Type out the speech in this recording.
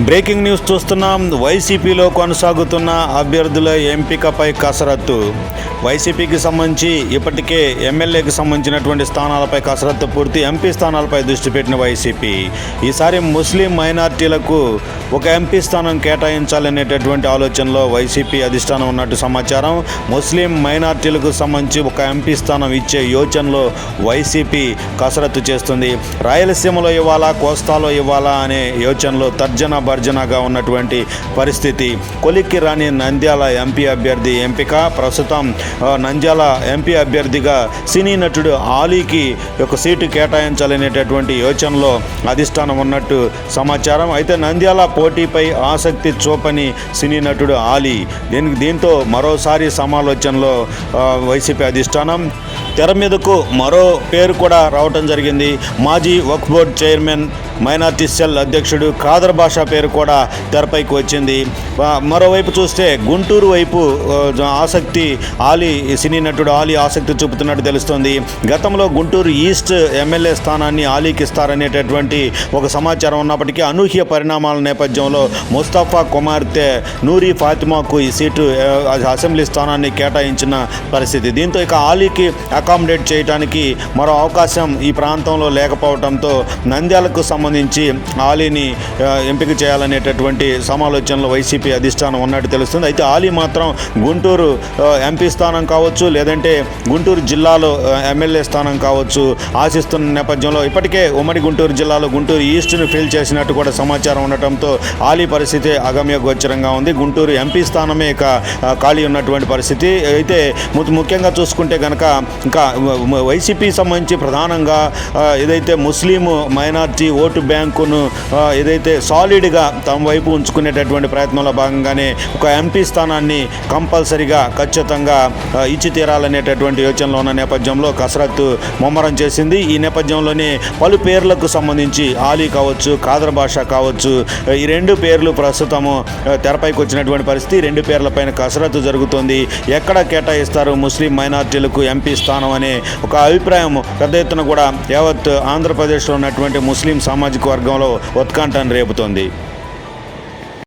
Breaking news చూస్తున్నాం. వైసీపీలో కొనసాగుతున్న అభ్యర్థుల ఎంపికపై కసరత్తు. వైసీపీకి సంబంధించి ఇప్పటికే ఎమ్మెల్యేకి సంబంధించినటువంటి స్థానాలపై కసరత్తు పూర్తి, ఎంపీ స్థానాలపై దృష్టి పెట్టిన వైసీపీ ఈసారి ముస్లిం మైనార్టీలకు ఒక ఎంపీ స్థానం కేటాయించాలనేటటువంటి ఆలోచనలో వైసీపీ అధిష్టానం ఉన్నట్టు సమాచారం. ముస్లిం మైనార్టీలకు సంబంధించి ఒక ఎంపీ స్థానం ఇచ్చే యోచనలో వైసీపీ కసరత్తు చేస్తుంది. రాయలసీమలో ఇవ్వాలా, కోస్తాలో ఇవ్వాలా అనే యోచనలో తర్జన భర్జనగా ఉన్నటువంటి పరిస్థితి. కొలిక్కి రాని నంద్యాల ఎంపీ అభ్యర్థి ఎంపిక. ప్రస్తుతం నంద్యాల ఎంపీ అభ్యర్థిగా సినీ నటుడు ఆలీకి ఒక సీటు కేటాయించాలనేటటువంటి యోచనలో అధిష్టానం ఉన్నట్టు సమాచారం. అయితే నంద్యాల పోటీపై ఆసక్తి చూపని సినీ నటుడు ఆలీ దీంతో మరోసారి సమాలోచనలో వైసీపీ అధిష్టానం. తెర మీదకు మరో పేరు కూడా రావటం జరిగింది. మాజీ వక్ఫ్ బోర్డ్ చైర్మన్, మైనార్టీ సెల్ అధ్యక్షుడు ఖాదర్ బాషా పేరు కూడా తెరపైకి వచ్చింది. మరోవైపు చూస్తే గుంటూరు వైపు ఆసక్తి సినీ నటుడు ఆలీ ఆసక్తి చూపుతున్నట్టు తెలుస్తోంది. గతంలో గుంటూరు ఈస్ట్ ఎమ్మెల్యే స్థానాన్ని ఆలీకి ఇస్తారనేటటువంటి ఒక సమాచారం ఉన్నప్పటికీ అనూహ్య పరిణామాల నేపథ్యంలో ముస్తఫా కుమార్తె నూరి ఫాతిమాకు ఈ సీటు అసెంబ్లీ స్థానాన్ని కేటాయించిన పరిస్థితి. దీంతో ఇక ఆలీకి అకామిడేట్ చేయడానికి మరో అవకాశం ఈ ప్రాంతంలో లేకపోవడంతో నంద్యాలకు సంబంధించి ఆలీని ఎంపిక చేయాలనేటటువంటి సమాలోచనలో వైసీపీ అధిష్టానం ఉన్నట్టు తెలుస్తుంది. అయితే ఆలీ మాత్రం గుంటూరు ఎంపీ స్థానం కావచ్చు, లేదంటే గుంటూరు జిల్లాలో ఎమ్మెల్యే స్థానం కావచ్చు ఆశిస్తున్న నేపథ్యంలో ఇప్పటికే ఉమ్మడి గుంటూరు జిల్లాలో గుంటూరు ఈస్ట్ను ఫిల్ చేసినట్టు కూడా సమాచారం ఉండటంతో ఆలీ పరిస్థితి అగమ్య గోచరంగా ఉంది. గుంటూరు ఎంపీ స్థానమే ఇక ఖాళీ ఉన్నటువంటి పరిస్థితి. అయితే ముఖ్యంగా చూసుకుంటే కనుక ఇంకా వైసీపీ సంబంధించి ప్రధానంగా ఏదైతే ముస్లిం మైనార్టీ ఓటు బ్యాంకును ఏదైతే సాలిడ్గా తమ వైపు ఉంచుకునేటటువంటి ప్రయత్నంలో భాగంగానే ఒక ఎంపీ స్థానాన్ని కంపల్సరిగా ఖచ్చితంగా ఇచ్చి తీరాలనేటటువంటి యోచనలో ఉన్న నేపథ్యంలో కసరత్తు ముమ్మరం చేసింది. ఈ నేపథ్యంలోనే పలు పేర్లకు సంబంధించి ఆలీ కావచ్చు, ఖాదర్ బాషా కావచ్చు, ఈ రెండు పేర్లు ప్రస్తుతము తెరపైకి వచ్చినటువంటి పరిస్థితి. రెండు పేర్లపైన కసరత్తు జరుగుతోంది. ఎక్కడ కేటాయిస్తారు ముస్లిం మైనార్టీలకు ఎంపీ స్థానం అనే ఒక అభిప్రాయం పెద్ద ఎత్తున కూడా యావత్ ఆంధ్రప్రదేశ్లో ఉన్నటువంటి ముస్లిం సామాజిక వర్గంలో ఉత్కంఠను రేపుతోంది.